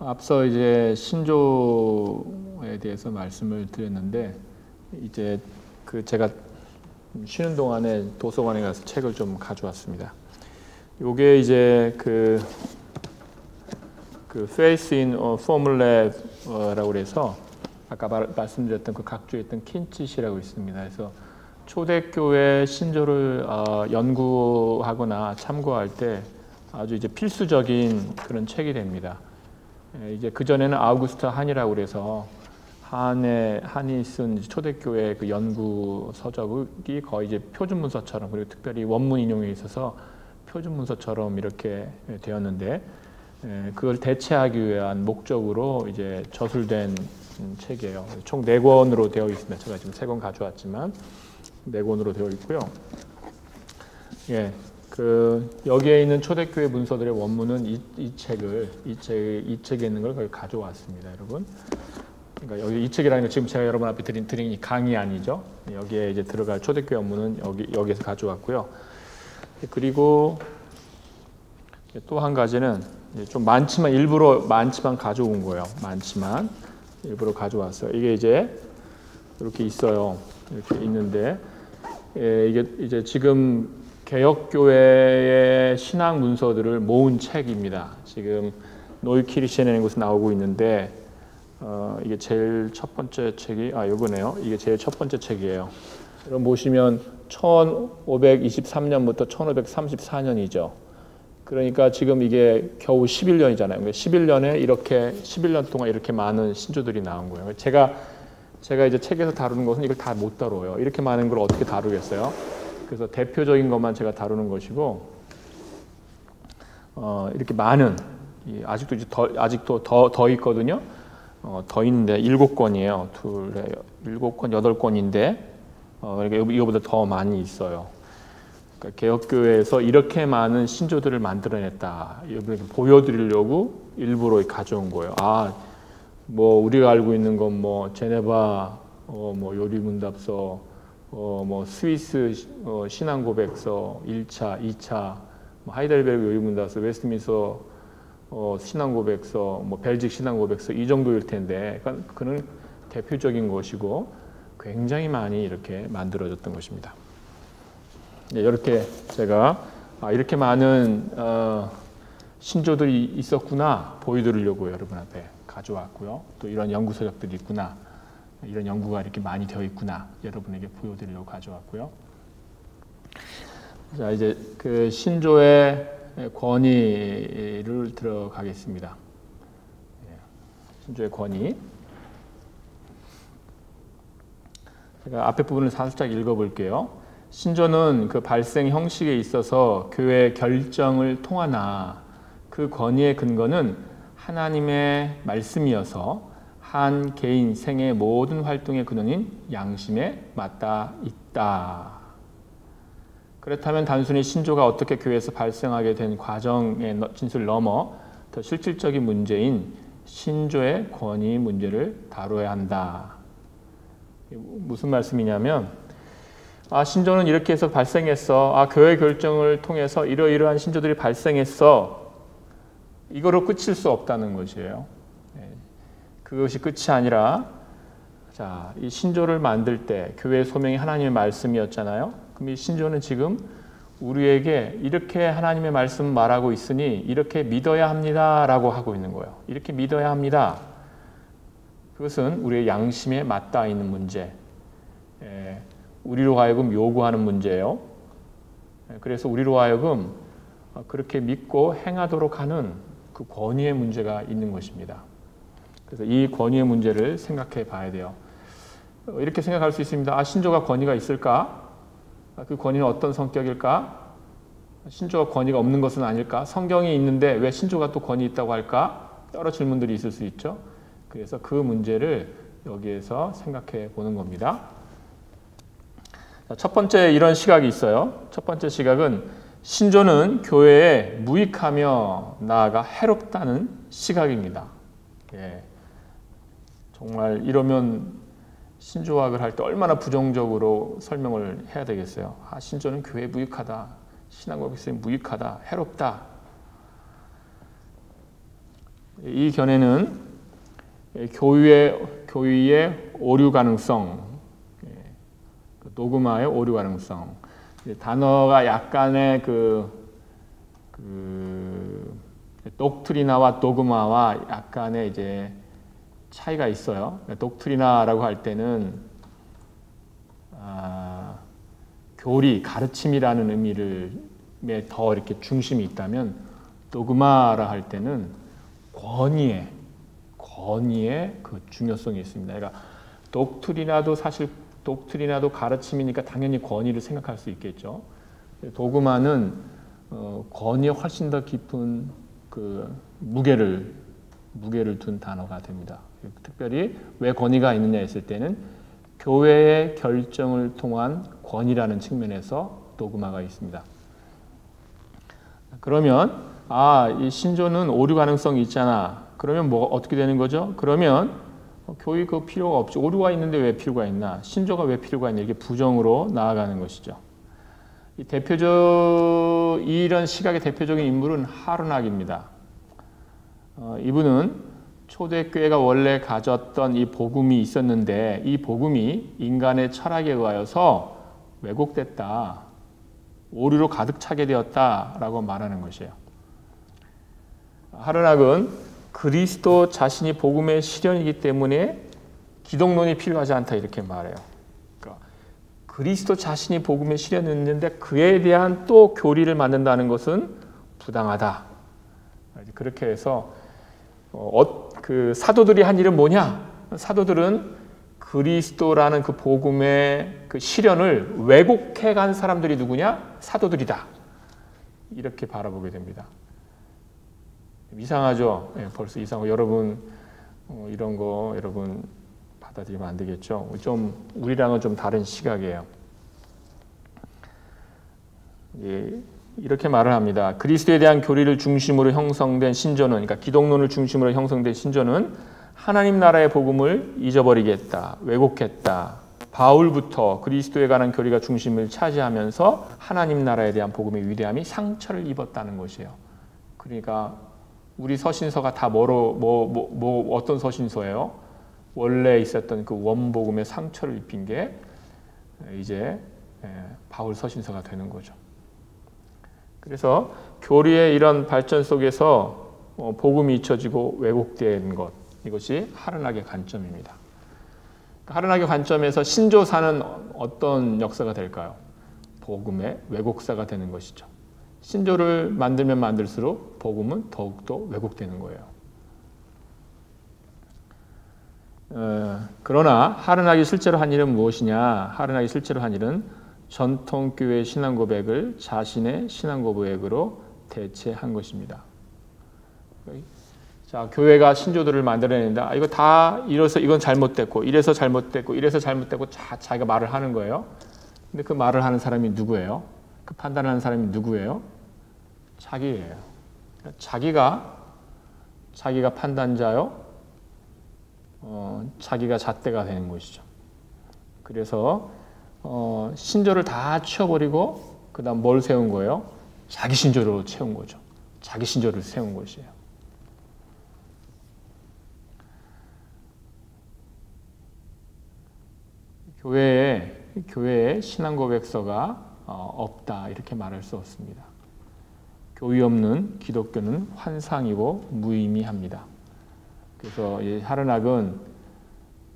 앞서 이제 신조에 대해서 말씀을 드렸는데 이제 제가 쉬는 동안에 도서관에 가서 책을 좀 가져왔습니다. 요게 이제 Faith in Formula라고 그래서 아까 말씀드렸던 그 각주에 있던 킨칫이라고 있습니다. 그래서 초대교회 신조를 연구하거나 참고할 때 아주 이제 필수적인 그런 책이 됩니다. 이제 그 전에는 아우구스트 한이라고 그래서 한이 쓴 초대교회 그 연구 서적이 거의 이제 표준 문서처럼, 그리고 특별히 원문 인용에 있어서 표준 문서처럼 이렇게 되었는데, 그걸 대체하기 위한 목적으로 이제 저술된 책이에요. 총 4권으로 되어 있습니다. 제가 지금 3권 가져왔지만 4권으로 되어 있고요. 예. 여기에 있는 초대교회 문서들의 원문은 이 책에 있는 걸 거의 가져왔습니다, 여러분. 그러니까 여기 이 책이라는 건 지금 제가 여러분 앞에 드린 이 강의 아니죠. 여기에 이제 들어갈 초대교회 원문은 여기에서 가져왔고요. 그리고 또 한 가지는 좀 일부러 많지만 가져온 거예요. 많지만 일부러 가져왔어요. 이게 이제 이렇게 있어요. 이렇게 있는데, 이게 이제 지금 개혁교회의 신학 문서들을 모은 책입니다. 지금 노이키리시엔이라는 곳에 나오고 있는데, 이게 제일 첫 번째 책이 요거네요. 이게 제일 첫 번째 책이에요. 여러분 보시면 1523년부터 1534년이죠. 그러니까 지금 이게 겨우 11년이잖아요. 11년에 이렇게 11년 동안 이렇게 많은 신조들이 나온 거예요. 제가 이제 책에서 다루는 것은 이걸 다 못 다뤄요. 이렇게 많은 걸 어떻게 다루겠어요? 그래서 대표적인 것만 제가 다루는 것이고, 이렇게 많은, 아직도 더 있거든요. 더 있는데 7권이에요. 7권, 8권인데, 이거보다 더 많이 있어요. 그러니까 개혁교회에서 이렇게 많은 신조들을 만들어냈다. 여러분에게 보여드리려고 일부러 가져온 거예요. 뭐 우리가 알고 있는 건 뭐 제네바, 뭐 요리문답서, 뭐 스위스 신앙고백서 1차, 2차, 뭐 하이델베르그 요리문답서, 웨스트민스터 신앙고백서, 뭐 벨직 신앙고백서 이 정도일 텐데, 그러니까 그는 대표적인 것이고 굉장히 많이 이렇게 만들어졌던 것입니다. 이렇게 제가 이렇게 많은 신조들이 있었구나 보여드리려고 여러분 앞에 가져왔고요. 또 이런 연구 서적들이 있구나, 이런 연구가 이렇게 많이 되어 있구나 여러분에게 보여드리려고 가져왔고요. 자, 이제 그 신조의 권위를 들어가겠습니다. 신조의 권위. 제가 앞에 부분을 살짝 읽어볼게요. 신조는 그 발생 형식에 있어서 교회의 결정을 통하나 그 권위의 근거는 하나님의 말씀이어서 한 개인 생의 모든 활동의 근원인 양심에 맞닿아 있다. 그렇다면 단순히 신조가 어떻게 교회에서 발생하게 된 과정의 진술을 넘어 더 실질적인 문제인 신조의 권위 문제를 다뤄야 한다. 무슨 말씀이냐면, 신조는 이렇게 해서 발생했어. 교회 결정을 통해서 이러이러한 신조들이 발생했어. 이거로 끝일 수 없다는 것이에요. 그것이 끝이 아니라, 자, 이 신조를 만들 때 교회의 소명이 하나님의 말씀이었잖아요. 그럼 이 신조는 지금 우리에게 이렇게 하나님의 말씀 말하고 있으니 이렇게 믿어야 합니다라고 하고 있는 거예요. 이렇게 믿어야 합니다. 그것은 우리의 양심에 맞닿아 있는 문제, 우리로 하여금 요구하는 문제예요. 그래서 우리로 하여금 그렇게 믿고 행하도록 하는 그 권위의 문제가 있는 것입니다. 그래서 이 권위의 문제를 생각해 봐야 돼요. 이렇게 생각할 수 있습니다. 신조가 권위가 있을까? 그 권위는 어떤 성격일까? 신조가 권위가 없는 것은 아닐까? 성경이 있는데 왜 신조가 또 권위 있다고 할까? 여러 질문들이 있을 수 있죠. 그래서 그 문제를 여기에서 생각해 보는 겁니다. 첫 번째 이런 시각이 있어요. 첫 번째 시각은 신조는 교회에 무익하며 나아가 해롭다는 시각입니다. 정말 이러면 신조학을 할 때 얼마나 부정적으로 설명을 해야 되겠어요. 신조는 교회에 무익하다, 신앙고백서에 무익하다, 해롭다. 이 견해는 교의의 오류 가능성, 도그마의 오류 가능성, 단어가 약간의 독트리나와 도그마와 약간의 이제 차이가 있어요. 독트리나라고 할 때는 교리, 가르침이라는 의미를 더 이렇게 중심이 있다면 도그마라 할 때는 권위의 그 중요성이 있습니다. 그러니까 독트리나도 가르침이니까 당연히 권위를 생각할 수 있겠죠. 도그마는 권위에 훨씬 더 깊은 그 무게를 둔 단어가 됩니다. 특별히 왜 권위가 있느냐 했을 때는 교회의 결정을 통한 권위라는 측면에서 도그마가 있습니다. 그러면 이 신조는 오류 가능성이 있잖아. 그러면 어떻게 되는 거죠? 그러면 교회 그 필요가 없지. 오류가 있는데 왜 필요가 있나? 신조가 왜 필요가 있나? 이렇게 부정으로 나아가는 것이죠. 이런 시각의 대표적인 인물은 하르낙입니다. 이분은 초대교회가 원래 가졌던 이 복음이 있었는데 이 복음이 인간의 철학에 의하여서 왜곡됐다. 오류로 가득 차게 되었다라고 말하는 것이에요. 하르낙은 그리스도 자신이 복음의 실현이기 때문에 기독론이 필요하지 않다 이렇게 말해요. 그러니까 그리스도 자신이 복음의 실현이었는데 그에 대한 또 교리를 만든다는 것은 부당하다. 그렇게 해서 그 사도들이 한 일은 뭐냐? 사도들은 그리스도라는 그 복음의 그 실현을 왜곡해 간 사람들이 누구냐? 사도들이다. 이렇게 바라보게 됩니다. 이상하죠? 벌써 이상하고 여러분 이런 거 여러분 받아들이면 안 되겠죠? 좀 우리랑은 좀 다른 시각이에요. 이렇게 말을 합니다. 그리스도에 대한 교리를 중심으로 형성된 신조는, 그러니까 기독론을 중심으로 형성된 신조는 하나님 나라의 복음을 잊어버리겠다, 왜곡했다. 바울부터 그리스도에 관한 교리가 중심을 차지하면서 하나님 나라에 대한 복음의 위대함이 상처를 입었다는 것이에요. 그러니까 우리 서신서가 다 어떤 서신서예요? 원래 있었던 그 원복음의 상처를 입힌 게 이제 바울 서신서가 되는 거죠. 그래서 교리의 이런 발전 속에서 복음이 잊혀지고 왜곡된 것, 이것이 하르낙의 관점입니다. 하르낙의 관점에서 신조사는 어떤 역사가 될까요? 복음의 왜곡사가 되는 것이죠. 신조를 만들면 만들수록 복음은 더욱더 왜곡되는 거예요. 그러나 하르낙이 실제로 한 일은 무엇이냐? 하르낙이 실제로 한 일은 전통교회의 신앙 고백을 자신의 신앙 고백으로 대체한 것입니다. 자, 교회가 신조들을 만들어낸다. 이거 다 이래서 이건 잘못됐고, 이래서 잘못됐고, 이래서 잘못됐고, 자기가 말을 하는 거예요. 근데 그 말을 하는 사람이 누구예요? 그 판단하는 사람이 누구예요? 자기예요. 자기가 판단자요. 자기가 잣대가 되는 것이죠. 그래서 신조를 다 치워버리고 그 다음 뭘 세운 거예요? 자기 신조로 채운 거죠. 자기 신조를 세운 것이에요. 교회에 신앙 고백서가 없다 이렇게 말할 수 없습니다. 교의 없는 기독교는 환상이고 무의미합니다. 그래서 하르낙은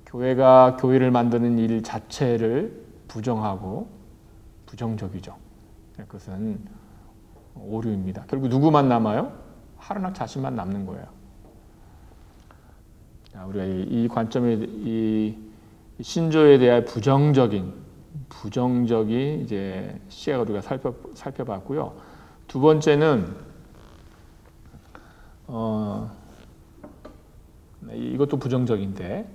교회가 교회를 만드는 일 자체를 부정하고 부정적이죠. 그것은 오류입니다. 결국 누구만 남아요? 하르낙 자신만 남는 거예요. 우리가 이 관점에 이 신조에 대한 부정적인 이제 시각을 우리가 살펴봤고요. 두 번째는 이것도 부정적인데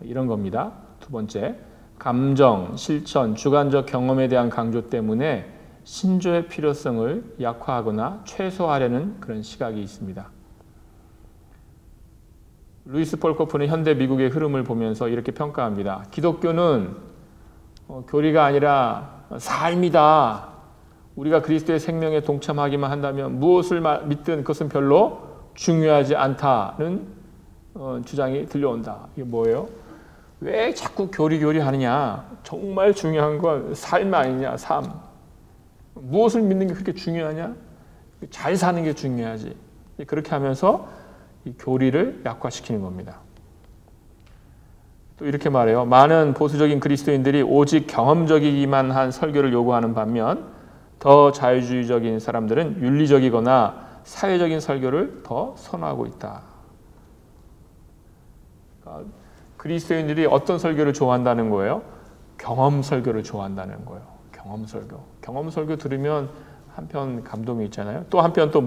이런 겁니다. 두 번째, 감정, 실천, 주관적 경험에 대한 강조 때문에 신조의 필요성을 약화하거나 최소화하려는 그런 시각이 있습니다. 루이스 폴코프는 현대 미국의 흐름을 보면서 이렇게 평가합니다. 기독교는 교리가 아니라 삶이다. 우리가 그리스도의 생명에 동참하기만 한다면 무엇을 믿든 그것은 별로 중요하지 않다는 주장이 들려온다. 이게 뭐예요? 왜 자꾸 교리 하느냐? 정말 중요한 건 삶 아니냐, 삶. 무엇을 믿는 게 그렇게 중요하냐? 잘 사는 게 중요하지. 그렇게 하면서 이 교리를 약화시키는 겁니다. 또 이렇게 말해요. 많은 보수적인 그리스도인들이 오직 경험적이기만 한 설교를 요구하는 반면 더 자유주의적인 사람들은 윤리적이거나 사회적인 설교를 더 선호하고 있다. 그러니까 그리스도인들이 어떤 설교를 좋아한다는 거예요? 경험 설교를 좋아한다는 거예요. 경험 설교. 경험 설교 들으면 한편 감동이 있잖아요. 또 한편 또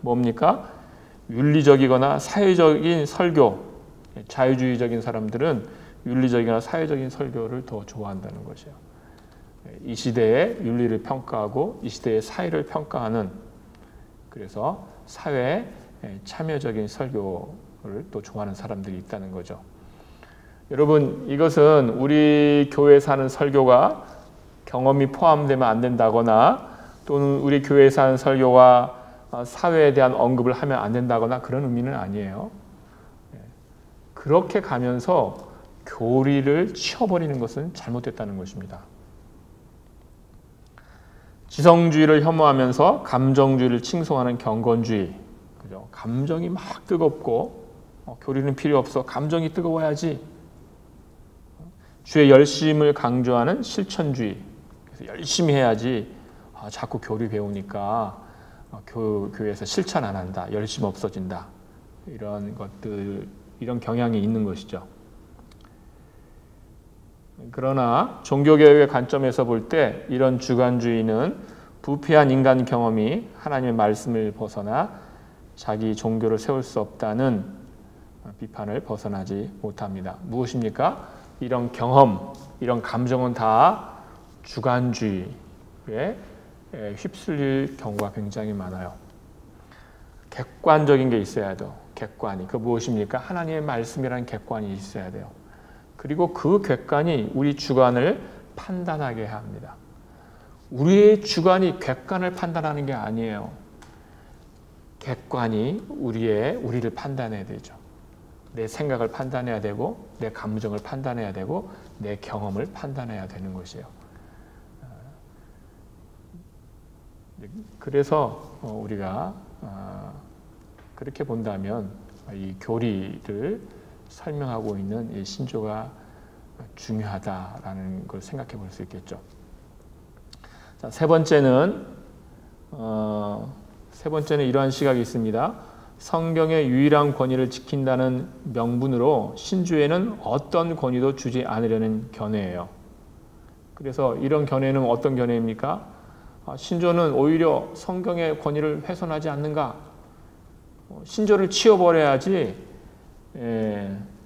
뭡니까? 윤리적이거나 사회적인 설교. 자유주의적인 사람들은 윤리적이나 사회적인 설교를 더 좋아한다는 것이에요. 이 시대의 윤리를 평가하고 이 시대의 사회를 평가하는, 그래서 사회에 참여적인 설교를 또 좋아하는 사람들이 있다는 거죠. 여러분, 이것은 우리 교회에서 하는 설교가 경험이 포함되면 안 된다거나 또는 우리 교회에서 하는 설교와 사회에 대한 언급을 하면 안 된다거나 그런 의미는 아니에요. 그렇게 가면서 교리를 치워버리는 것은 잘못됐다는 것입니다. 지성주의를 혐오하면서 감정주의를 칭송하는 경건주의, 그죠? 감정이 막 뜨겁고 교리는 필요 없어. 감정이 뜨거워야지. 주의 열심을 강조하는 실천주의, 그래서 열심히 해야지. 자꾸 교리 배우니까 교회에서 실천 안 한다. 열심 없어진다. 이런 것들, 이런 경향이 있는 것이죠. 그러나 종교개혁의 관점에서 볼 때 이런 주관주의는 부패한 인간 경험이 하나님의 말씀을 벗어나 자기 종교를 세울 수 없다는 비판을 벗어나지 못합니다. 무엇입니까? 이런 경험, 이런 감정은 다 주관주의에 휩쓸릴 경우가 굉장히 많아요. 객관적인 게 있어야 돼요. 객관이. 그 무엇입니까? 하나님의 말씀이라는 객관이 있어야 돼요. 그리고 그 객관이 우리 주관을 판단하게 해야 합니다. 우리의 주관이 객관을 판단하는 게 아니에요. 객관이 우리를 판단해야 되죠. 내 생각을 판단해야 되고, 내 감정을 판단해야 되고, 내 경험을 판단해야 되는 것이에요. 그래서 우리가 그렇게 본다면 이 교리를 설명하고 있는 이 신조가 중요하다라는 걸 생각해 볼 수 있겠죠. 자, 세 번째는 이러한 시각이 있습니다. 성경의 유일한 권위를 지킨다는 명분으로 신조에는 어떤 권위도 주지 않으려는 견해예요. 그래서 이런 견해는 어떤 견해입니까? 신조는 오히려 성경의 권위를 훼손하지 않는가? 신조를 치워버려야지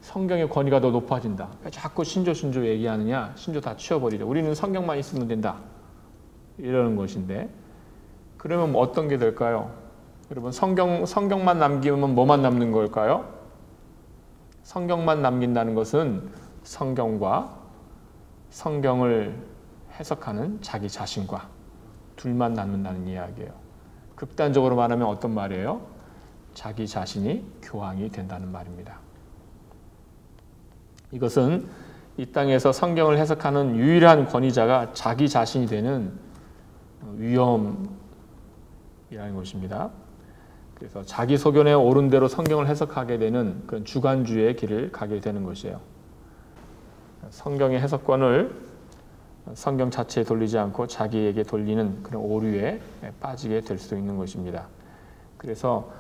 성경의 권위가 더 높아진다. 자꾸 신조 얘기하느냐? 신조 다 치워버리자. 우리는 성경만 있으면 된다. 이러는 것인데, 그러면 어떤 게 될까요? 여러분, 성경만 남기면 뭐만 남는 걸까요? 성경만 남긴다는 것은 성경과 성경을 해석하는 자기 자신과 둘만 남는다는 이야기예요. 극단적으로 말하면 어떤 말이에요? 자기 자신이 교황이 된다는 말입니다. 이것은 이 땅에서 성경을 해석하는 유일한 권위자가 자기 자신이 되는 위험이라는 것입니다. 그래서 자기 소견에 옳은 대로 성경을 해석하게 되는 그런 주관주의의 길을 가게 되는 것이에요. 성경의 해석권을 성경 자체에 돌리지 않고 자기에게 돌리는 그런 오류에 빠지게 될 수 있는 것입니다. 그래서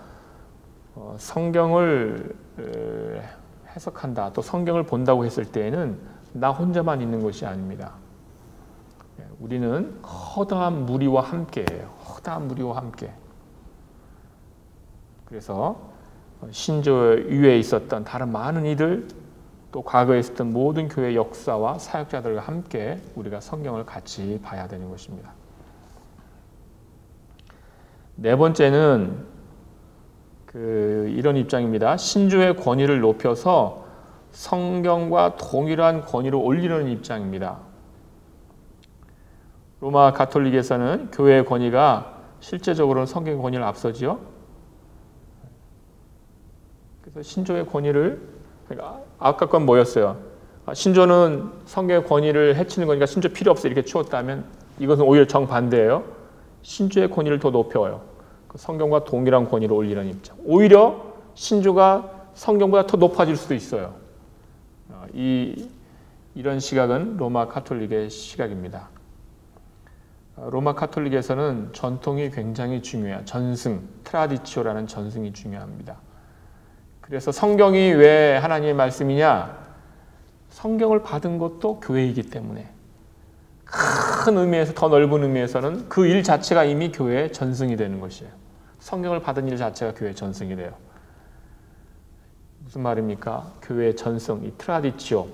성경을 해석한다, 또 성경을 본다고 했을 때에는 나 혼자만 있는 것이 아닙니다. 우리는 허다한 무리와 함께예요. 허다한 무리와 함께. 그래서 신조 위에 있었던 다른 많은 이들, 또 과거에 있었던 모든 교회 역사와 사역자들과 함께 우리가 성경을 같이 봐야 되는 것입니다. 네 번째는 이런 입장입니다. 신조의 권위를 높여서 성경과 동일한 권위로 올리려는 입장입니다. 로마 가톨릭에서는 교회의 권위가 실제적으로는 성경의 권위를 앞서지요. 그래서 신조의 권위를, 그러니까 아까 건 뭐였어요? 신조는 성경의 권위를 해치는 거니까 신조 필요 없어 이렇게 치웠다면 이것은 오히려 정반대예요. 신조의 권위를 더 높여요. 성경과 동일한 권위를 올리라는 입장. 오히려 신조가 성경보다 더 높아질 수도 있어요. 이런 시각은 로마 가톨릭의 시각입니다. 로마 가톨릭에서는 전통이 굉장히 중요해요. 전승, 트라디치오라는 전승이 중요합니다. 그래서 성경이 왜 하나님의 말씀이냐? 성경을 받은 것도 교회이기 때문에, 큰 의미에서, 더 넓은 의미에서는 그 일 자체가 이미 교회의 전승이 되는 것이에요. 성경을 받은 일 자체가 교회의 전승이 돼요. 무슨 말입니까? 교회의 전승, 이 트라디치오,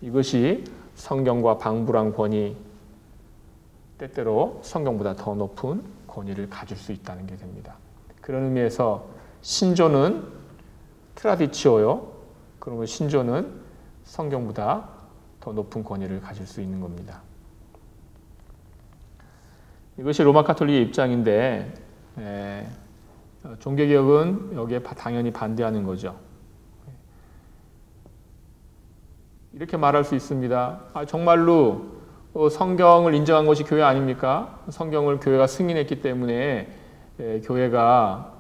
이것이 성경과 방불한 권위, 때때로 성경보다 더 높은 권위를 가질 수 있다는 게 됩니다. 그런 의미에서 신조는 트라디치오요. 그러면 신조는 성경보다 더 높은 권위를 가질 수 있는 겁니다. 이것이 로마 가톨릭의 입장인데, 종교개혁은 여기에 당연히 반대하는 거죠. 이렇게 말할 수 있습니다. 정말로 성경을 인정한 것이 교회 아닙니까? 성경을 교회가 승인했기 때문에 교회가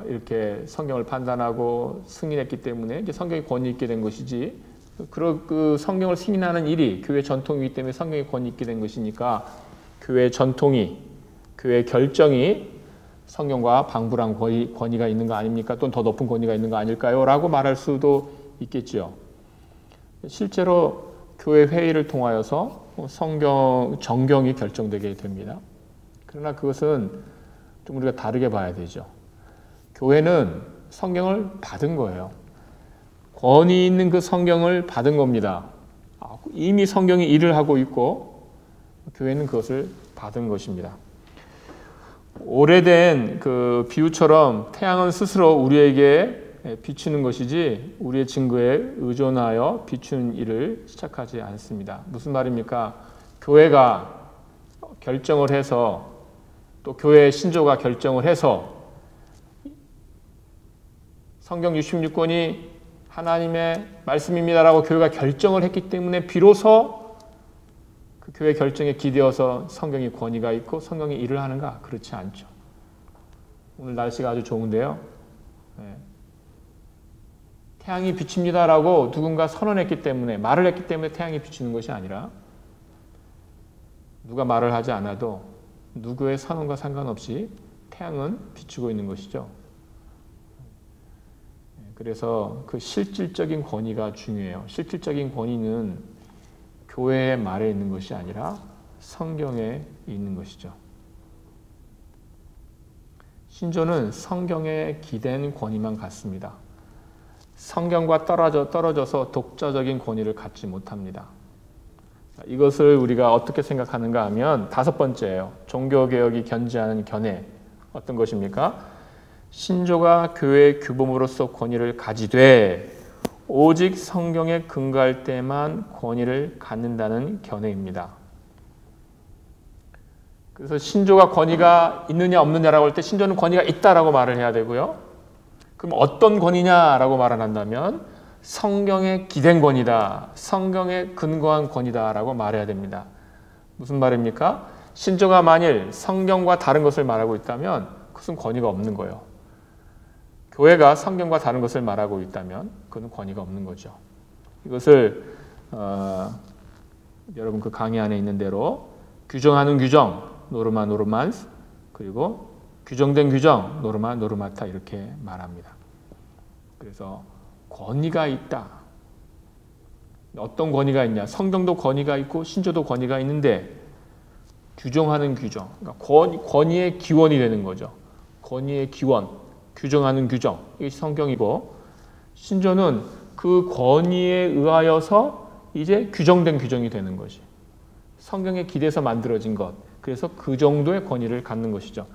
이렇게 성경을 판단하고 승인했기 때문에 이제 성경의 권위 있게 된 것이지, 그 성경을 승인하는 일이 교회 전통이기 때문에 성경의 권위 있게 된 것이니까 교회 전통이, 교회 결정이 성경과 방불한 권위가 있는 거 아닙니까? 또는 더 높은 권위가 있는 거 아닐까요? 라고 말할 수도 있겠죠. 실제로 교회 회의를 통하여서 정경이 결정되게 됩니다. 그러나 그것은 좀 우리가 다르게 봐야 되죠. 교회는 성경을 받은 거예요. 권위 있는 그 성경을 받은 겁니다. 이미 성경이 일을 하고 있고 교회는 그것을 받은 것입니다. 오래된 그 비유처럼 태양은 스스로 우리에게 비추는 것이지 우리의 증거에 의존하여 비추는 일을 시작하지 않습니다. 무슨 말입니까? 교회가 결정을 해서, 또 교회의 신조가 결정을 해서 성경 66권이 하나님의 말씀입니다라고 교회가 결정을 했기 때문에 비로소 그 교회 결정에 기대어서 성경이 권위가 있고 성경이 일을 하는가? 그렇지 않죠. 오늘 날씨가 아주 좋은데요. 태양이 비칩니다라고 누군가 선언했기 때문에, 말을 했기 때문에 태양이 비치는 것이 아니라 누가 말을 하지 않아도 누구의 선언과 상관없이 태양은 비추고 있는 것이죠. 그래서 그 실질적인 권위가 중요해요. 실질적인 권위는 교회의 말에 있는 것이 아니라 성경에 있는 것이죠. 신조는 성경에 기댄 권위만 갖습니다. 성경과 떨어져서 독자적인 권위를 갖지 못합니다. 이것을 우리가 어떻게 생각하는가 하면 다섯 번째예요. 종교개혁이 견지하는 견해. 어떤 것입니까? 신조가 교회의 규범으로서 권위를 가지되 오직 성경에 근거할 때만 권위를 갖는다는 견해입니다. 그래서 신조가 권위가 있느냐 없느냐라고 할 때 신조는 권위가 있다라고 말을 해야 되고요. 그럼 어떤 권위냐라고 말을 한다면 성경에 기댄 권위다, 성경에 근거한 권위다라고 말해야 됩니다. 무슨 말입니까? 신조가 만일 성경과 다른 것을 말하고 있다면 그것은 권위가 없는 거예요. 교회가 성경과 다른 것을 말하고 있다면 그건 권위가 없는 거죠. 이것을 여러분 그 강의 안에 있는 대로 규정하는 규정, 노르마 노르만스, 그리고 규정된 규정, 노르마 노르마타 이렇게 말합니다. 그래서 권위가 있다. 어떤 권위가 있냐? 성경도 권위가 있고 신조도 권위가 있는데 규정하는 규정, 그러니까 권위의 기원이 되는 거죠. 권위의 기원, 규정하는 규정, 이것이 성경이고 신조는 그 권위에 의하여서 이제 규정된 규정이 되는 것이 성경에 기대서 만들어진 것. 그래서 그 정도의 권위를 갖는 것이죠.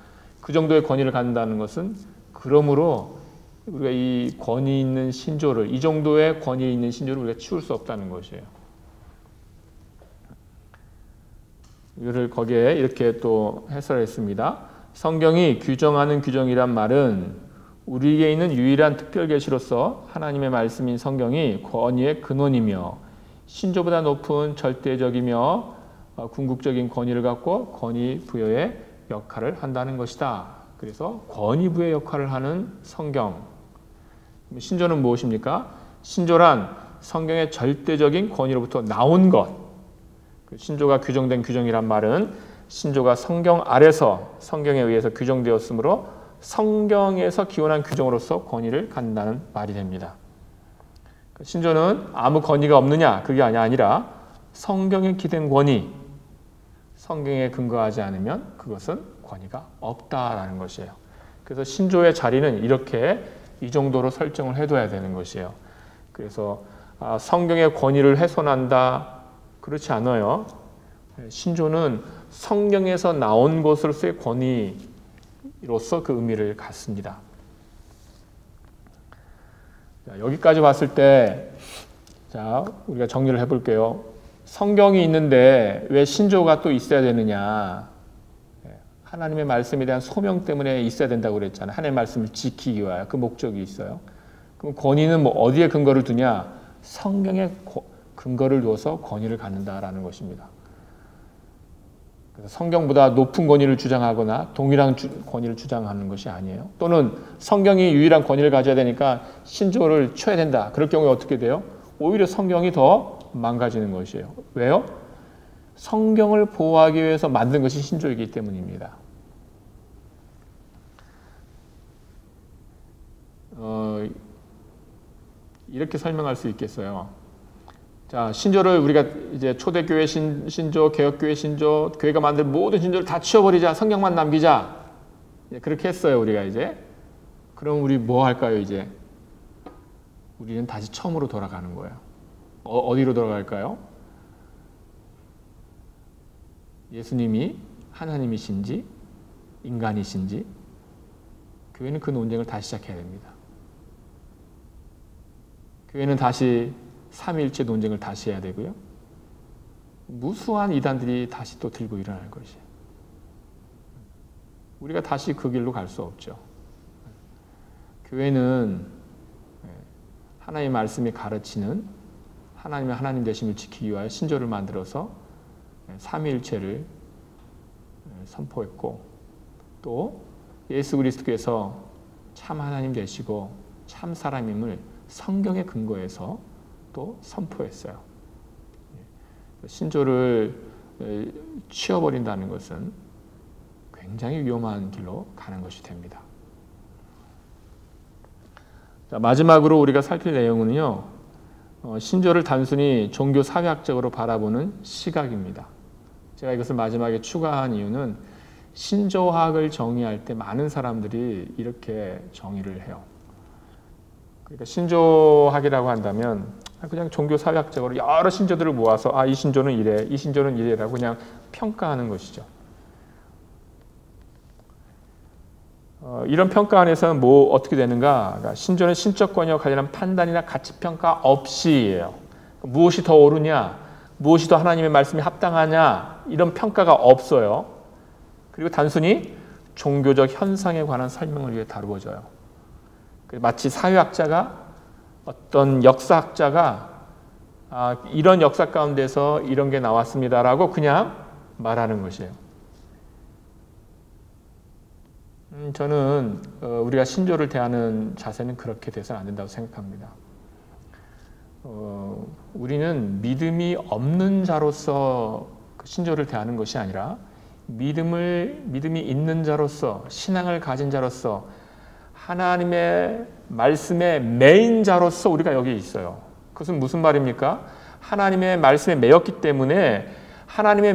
그 정도의 권위를 갖는다는 것은 그러므로 우리가 이 권위 있는 신조를, 이 정도의 권위 있는 신조를 우리가 치울 수 없다는 것이에요. 이거를 거기에 이렇게 또 해설했습니다. 성경이 규정하는 규정이란 말은 우리에게 있는 유일한 특별 계시로서 하나님의 말씀인 성경이 권위의 근원이며 신조보다 높은 절대적이며 궁극적인 권위를 갖고 권위 부여의 역할을 한다는 것이다. 그래서 권위 부여의 역할을 하는 성경. 신조는 무엇입니까? 신조란 성경의 절대적인 권위로부터 나온 것. 신조가 규정된 규정이란 말은 신조가 성경 아래서 성경에 의해서 규정되었으므로 성경에서 기원한 규정으로서 권위를 갖는다는 말이 됩니다. 신조는 아무 권위가 없느냐 그게 아니라 성경에 기댄 권위, 성경에 근거하지 않으면 그것은 권위가 없다라는 것이에요. 그래서 신조의 자리는 이렇게 이 정도로 설정을 해둬야 되는 것이에요. 그래서 성경의 권위를 훼손한다 그렇지 않아요. 신조는 성경에서 나온 것으로서의 권위로서 그 의미를 갖습니다. 자, 여기까지 봤을 때 자, 우리가 정리를 해볼게요. 성경이 있는데 왜 신조가 또 있어야 되느냐? 하나님의 말씀에 대한 소명 때문에 있어야 된다고 그랬잖아요. 하나님의 말씀을 지키기 위하여 그 목적이 있어요. 그럼 권위는 뭐 어디에 근거를 두냐? 성경에 근거를 두어서 권위를 갖는다라는 것입니다. 그래서 성경보다 높은 권위를 주장하거나 동일한 권위를 주장하는 것이 아니에요. 또는 성경이 유일한 권위를 가져야 되니까 신조를 쳐야 된다. 그럴 경우에 어떻게 돼요? 오히려 성경이 더 망가지는 것이에요. 왜요? 성경을 보호하기 위해서 만든 것이 신조이기 때문입니다. 이렇게 설명할 수 있겠어요. 자, 신조를 우리가 이제 초대교회 신조, 개혁교회 신조, 교회가 만든 모든 신조를 다 치워버리자, 성경만 남기자. 그렇게 했어요, 우리가 이제. 그럼 우리 뭐 할까요, 이제? 우리는 다시 처음으로 돌아가는 거예요. 어디로 돌아갈까요? 예수님이 하나님이신지 인간이신지 교회는 그 논쟁을 다시 시작해야 됩니다. 교회는 다시 삼위일체 논쟁을 다시 해야 되고요. 무수한 이단들이 다시 또 들고 일어날 것이에요. 우리가 다시 그 길로 갈 수 없죠. 교회는 하나님의 말씀이 가르치는 하나님의 하나님 되심을 지키기 위하여 신조를 만들어서 삼위일체를 선포했고 또 예수 그리스도께서 참 하나님 되시고 참 사람임을 성경에 근거해서 또 선포했어요. 신조를 치워버린다는 것은 굉장히 위험한 길로 가는 것이 됩니다. 자, 마지막으로 우리가 살필 내용은요. 신조를 단순히 종교 사회학적으로 바라보는 시각입니다. 제가 이것을 마지막에 추가한 이유는 신조학을 정의할 때 많은 사람들이 이렇게 정의를 해요. 그러니까 신조학이라고 한다면 그냥 종교 사회학적으로 여러 신조들을 모아서 이 신조는 이래, 이 신조는 이래라고 그냥 평가하는 것이죠. 이런 평가 안에서는 뭐 어떻게 되는가? 그러니까 신조는 신적 권위와 관련한 판단이나 가치 평가 없이예요. 무엇이 더 옳으냐, 무엇이 더 하나님의 말씀에 합당하냐 이런 평가가 없어요. 그리고 단순히 종교적 현상에 관한 설명을 위해 다루어져요. 마치 사회학자가 어떤 역사학자가 이런 역사 가운데서 이런 게 나왔습니다라고 그냥 말하는 것이에요. 저는 우리가 신조를 대하는 자세는 그렇게 돼서는 안 된다고 생각합니다. 우리는 믿음이 없는 자로서 신조를 대하는 것이 아니라 믿음이 있는 자로서 신앙을 가진 자로서 하나님의 말씀의 매인 자로서 우리가 여기 있어요. 그것은 무슨 말입니까? 하나님의 말씀에 매였기 때문에 하나님의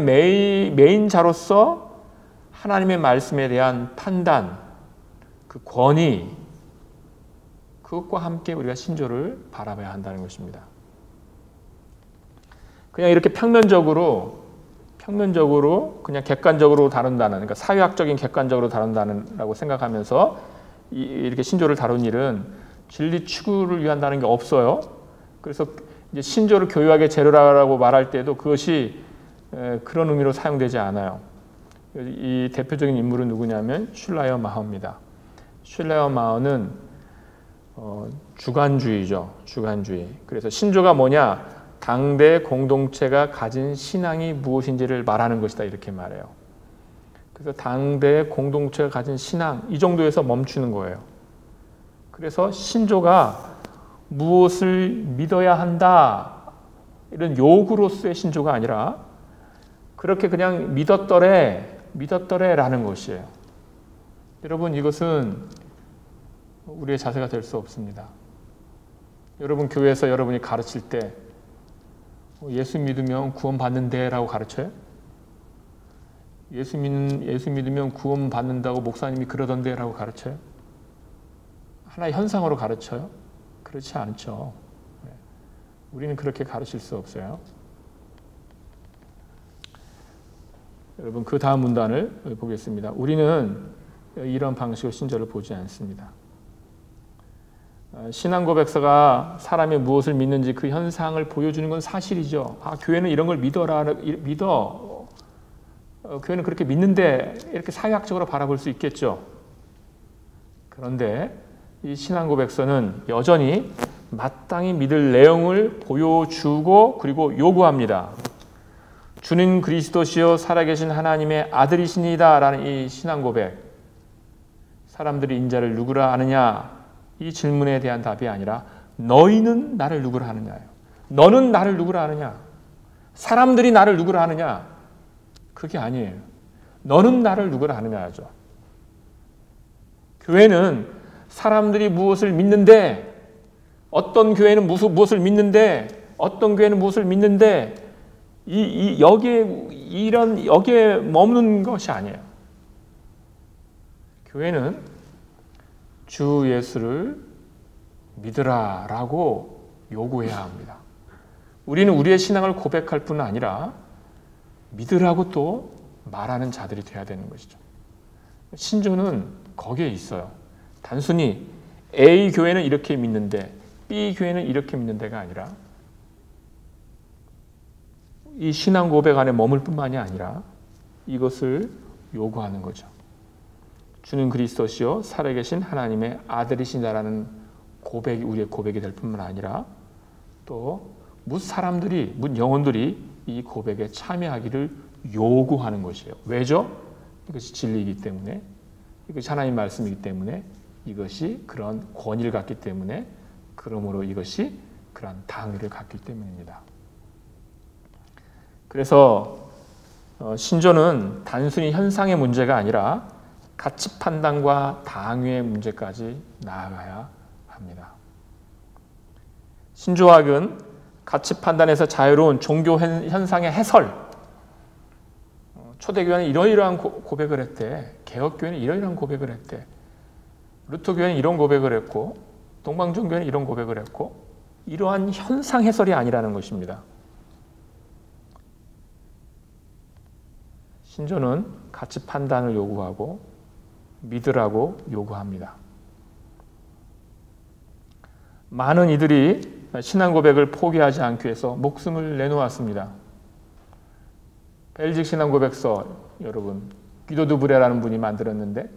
매인 자로서 하나님의 말씀에 대한 판단, 그 권위, 그것과 함께 우리가 신조를 바라봐야 한다는 것입니다. 그냥 이렇게 평면적으로 그냥 객관적으로 다룬다는, 그러니까 사회학적인 객관적으로 다룬다는라고 생각하면서 이렇게 신조를 다룬 일은 진리 추구를 위한다는 게 없어요. 그래서 이제 신조를 교육학의 재료라고 말할 때도 그것이 그런 의미로 사용되지 않아요. 이 대표적인 인물은 누구냐면 슐라이어 마허입니다. 슐레어마우어는 주관주의죠. 주관주의. 그래서 신조가 뭐냐? 당대 공동체가 가진 신앙이 무엇인지를 말하는 것이다 이렇게 말해요. 그래서 당대 공동체가 가진 신앙 이 정도에서 멈추는 거예요. 그래서 신조가 무엇을 믿어야 한다 이런 요구로서의 신조가 아니라 그렇게 그냥 믿었더래라는 것이에요. 여러분 이것은 우리의 자세가 될 수 없습니다. 여러분 교회에서 여러분이 가르칠 때 예수 믿으면 구원 받는데 라고 가르쳐요? 예수 믿으면 구원 받는다고 목사님이 그러던데 라고 가르쳐요? 하나의 현상으로 가르쳐요? 그렇지 않죠. 우리는 그렇게 가르칠 수 없어요. 여러분 그 다음 문단을 보겠습니다. 우리는 이런 방식으로 신조를 보지 않습니다. 신앙 고백서가 사람이 무엇을 믿는지 그 현상을 보여주는 건 사실이죠. 교회는 이런 걸 믿어. 교회는 그렇게 믿는데 이렇게 사회학적으로 바라볼 수 있겠죠. 그런데 이 신앙 고백서는 여전히 마땅히 믿을 내용을 보여주고 그리고 요구합니다. 주는 그리스도시요 살아계신 하나님의 아들이시니다 라는 이 신앙 고백. 사람들이 인자를 누구라 아느냐? 이 질문에 대한 답이 아니라 너희는 나를 누구라 하느냐예요. 너는 나를 누구라 하느냐? 사람들이 나를 누구라 하느냐? 그게 아니에요. 너는 나를 누구라 하느냐죠. 교회는 사람들이 무엇을 믿는데 어떤 교회는 무엇을 믿는데 어떤 교회는 무엇을 믿는데 여기에 머무는 것이 아니에요. 교회는 주 예수를 믿으라라고 요구해야 합니다. 우리는 우리의 신앙을 고백할 뿐 아니라 믿으라고 또 말하는 자들이 되어야 되는 것이죠. 신조는 거기에 있어요. 단순히 A 교회는 이렇게 믿는데 B 교회는 이렇게 믿는 데가 아니라 이 신앙 고백 안에 머물 뿐만이 아니라 이것을 요구하는 거죠. 주는 그리스도시요 살아계신 하나님의 아들이시다라는 고백이 우리의 고백이 될 뿐만 아니라 또 사람들이 영혼들이 이 고백에 참여하기를 요구하는 것이에요. 왜죠? 이것이 진리이기 때문에 이것이 하나님 말씀이기 때문에 이것이 그런 권위를 갖기 때문에 그러므로 이것이 그런 당위를 갖기 때문입니다. 그래서 신조는 단순히 현상의 문제가 아니라 가치 판단과 당위의 문제까지 나아가야 합니다. 신조학은 가치 판단에서 자유로운 종교 현상의 해설. 초대교회는 이러이러한 고백을 했대. 개혁교회는 이러이러한 고백을 했대. 루터교회는 이런 고백을 했고 동방종교회는 이런 고백을 했고 이러한 현상 해설이 아니라는 것입니다. 신조는 가치 판단을 요구하고 믿으라고 요구합니다. 많은 이들이 신앙 고백을 포기하지 않기 위해서 목숨을 내놓았습니다. 벨직 신앙 고백서 여러분 기도 드브레라는 분이 만들었는데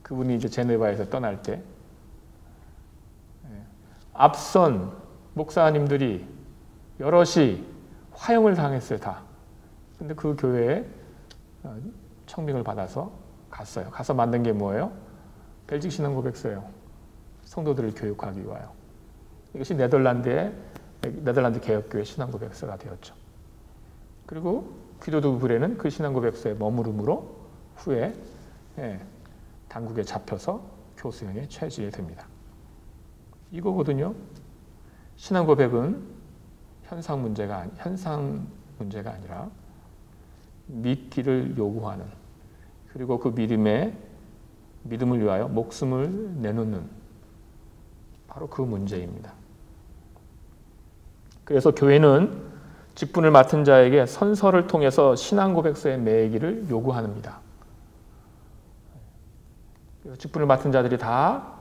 그분이 이제 제네바에서 떠날 때 앞선 목사님들이 여럿이 화형을 당했어요. 다. 근데 그 교회에 청빙을 받아서 갔어요. 가서 만든 게 뭐예요? 벨직 신앙 고백서예요. 성도들을 교육하기 위하여. 이것이 네덜란드 개혁교회 신앙 고백서가 되었죠. 그리고 기도 드브레는 그 신앙 고백서에 머무름으로 후에 당국에 잡혀서 교수형에 처해지게 됩니다. 이거거든요. 신앙 고백은 현상 문제가 아니라 믿기를 요구하는 그리고 그 믿음을 위하여 목숨을 내놓는 바로 그 문제입니다. 그래서 교회는 직분을 맡은 자에게 선서를 통해서 신앙 고백서의 매기를 요구합니다. 직분을 맡은 자들이 다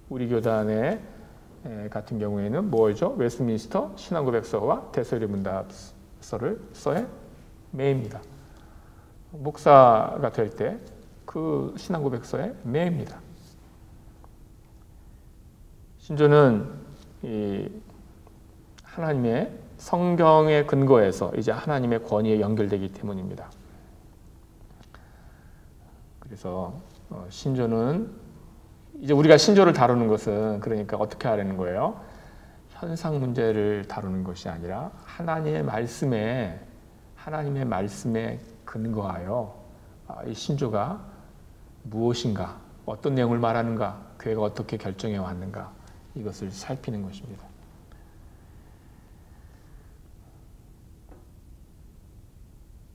우리 교단의 같은 경우에는 뭐죠? 웨스트민스터 신앙 고백서와 대서리 문답서를 써에 매입니다. 목사가 될 때 그 신앙 고백서에 매입니다. 신조는 이 하나님의 성경의 근거에서 이제 하나님의 권위에 연결되기 때문입니다. 그래서 신조는 이제 우리가 신조를 다루는 것은 그러니까 어떻게 하려는 거예요? 현상 문제를 다루는 것이 아니라 하나님의 말씀에 근거하여 이 신조가 무엇인가, 어떤 내용을 말하는가, 교회가 어떻게 결정해 왔는가 이것을 살피는 것입니다.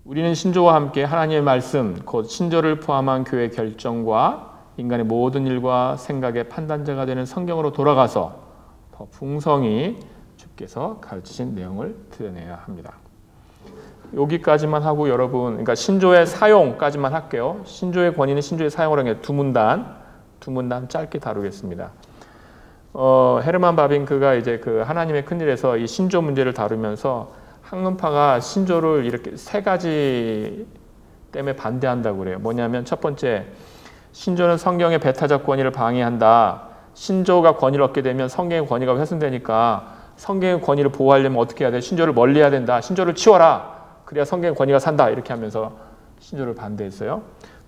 우리는 신조와 함께 하나님의 말씀, 곧 신조를 포함한 교회의 결정과 인간의 모든 일과 생각의 판단자가 되는 성경으로 돌아가서 더 풍성히 주께서 가르치신 내용을 드러내야 합니다. 여기까지만 하고 여러분, 그러니까 신조의 사용까지만 할게요. 신조의 권위는 신조의 사용을 하는 게 두 문단 짧게 다루겠습니다. 헤르만 바빙크가 이제 그 하나님의 큰일에서 이 신조 문제를 다루면서 학문파가 신조를 이렇게 세 가지 때문에 반대한다고 그래요. 뭐냐면 첫 번째, 신조는 성경의 배타적 권위를 방해한다. 신조가 권위를 얻게 되면 성경의 권위가 훼손되니까 성경의 권위를 보호하려면 어떻게 해야 돼? 신조를 멀리해야 된다. 신조를 치워라. 그래야 성경의 권위가 산다. 이렇게 하면서 신조를 반대했어요.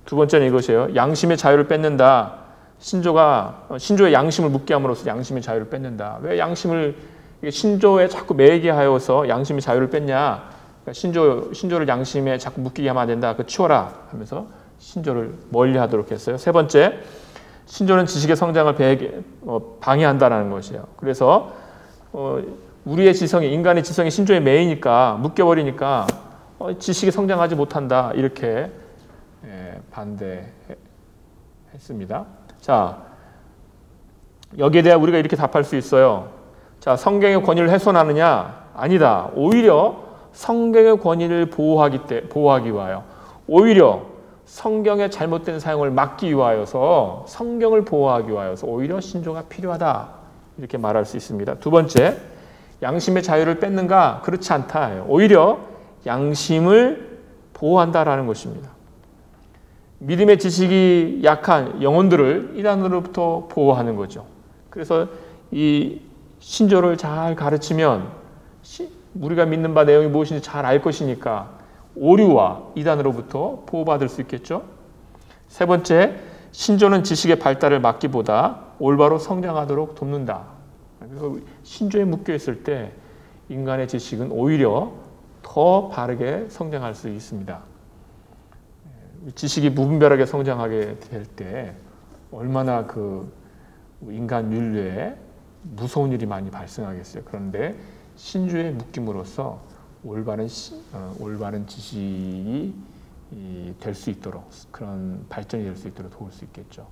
두 번째는 이것이에요. 양심의 자유를 뺏는다. 신조의 양심을 묻게 함으로써 양심의 자유를 뺏는다. 왜 신조에 자꾸 매이게 하여서 양심의 자유를 뺐냐? 그러니까 신조를 양심에 자꾸 묶이게 하면 안 된다. 그 치워라 하면서 신조를 멀리하도록 했어요. 세 번째, 신조는 지식의 성장을 방해한다는 것이에요. 그래서 우리의 지성이, 인간의 지성이 신조에 매이니까, 묶여버리니까 지식이 성장하지 못한다. 이렇게 반대했습니다. 자, 여기에 대해 우리가 이렇게 답할 수 있어요. 자, 성경의 권위를 훼손하느냐? 아니다. 오히려 성경의 권위를 보호하기 위하여, 오히려 성경의 잘못된 사용을 막기 위하여서, 성경을 보호하기 위하여서 오히려 신조가 필요하다. 이렇게 말할 수 있습니다. 두 번째, 양심의 자유를 뺏는가? 그렇지 않다. 오히려 양심을 보호한다라는 것입니다. 믿음의 지식이 약한 영혼들을 이단으로부터 보호하는 거죠. 그래서 이 신조를 잘 가르치면 우리가 믿는 바 내용이 무엇인지 잘 알 것이니까 오류와 이단으로부터 보호받을 수 있겠죠. 세 번째, 신조는 지식의 발달을 막기보다 올바로 성장하도록 돕는다. 그래서 신조에 묶여 있을 때 인간의 지식은 오히려 더 바르게 성장할 수 있습니다. 지식이 무분별하게 성장하게 될 때 얼마나 그 인간 윤리에 무서운 일이 많이 발생하겠어요. 그런데 신조에 묶임으로써 올바른 지식이 될 수 있도록, 그런 발전이 될 수 있도록 도울 수 있겠죠.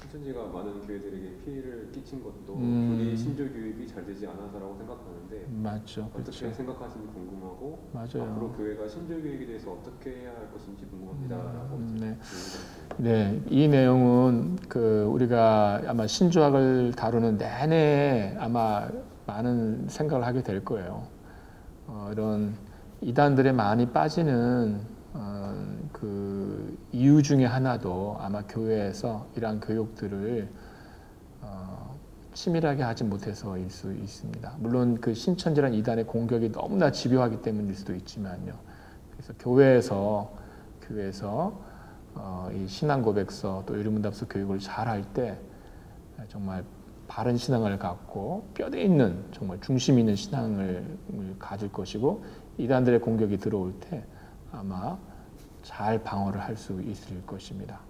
신천지가 많은 교회들에게 피해를 끼친 것도 우리 신조 교육이 잘 되지 않아서라고 생각하는데, 맞죠. 어떻게 그렇죠. 생각하시는지 궁금하고, 맞아요. 앞으로 교회가 신조 교육에 대해서 어떻게 해야 할 것인지 궁금합니다라고. 네, 이 내용은 우리가 아마 신조학을 다루는 내내 아마 많은 생각을 하게 될 거예요. 이런 이단들에 많이 빠지는 그 이유 중에 하나도 아마 교회에서 이러한 교육들을 치밀하게 하지 못해서일 수 있습니다. 물론 그 신천지란 이단의 공격이 너무나 집요하기 때문일 수도 있지만요. 그래서 교회에서 이 신앙 고백서 또 유리문답서 교육을 잘 할 때 정말 바른 신앙을 갖고 뼈대 있는 정말 중심 있는 신앙을 가질 것이고, 이단들의 공격이 들어올 때 아마 잘 방어를 할 수 있을 것입니다.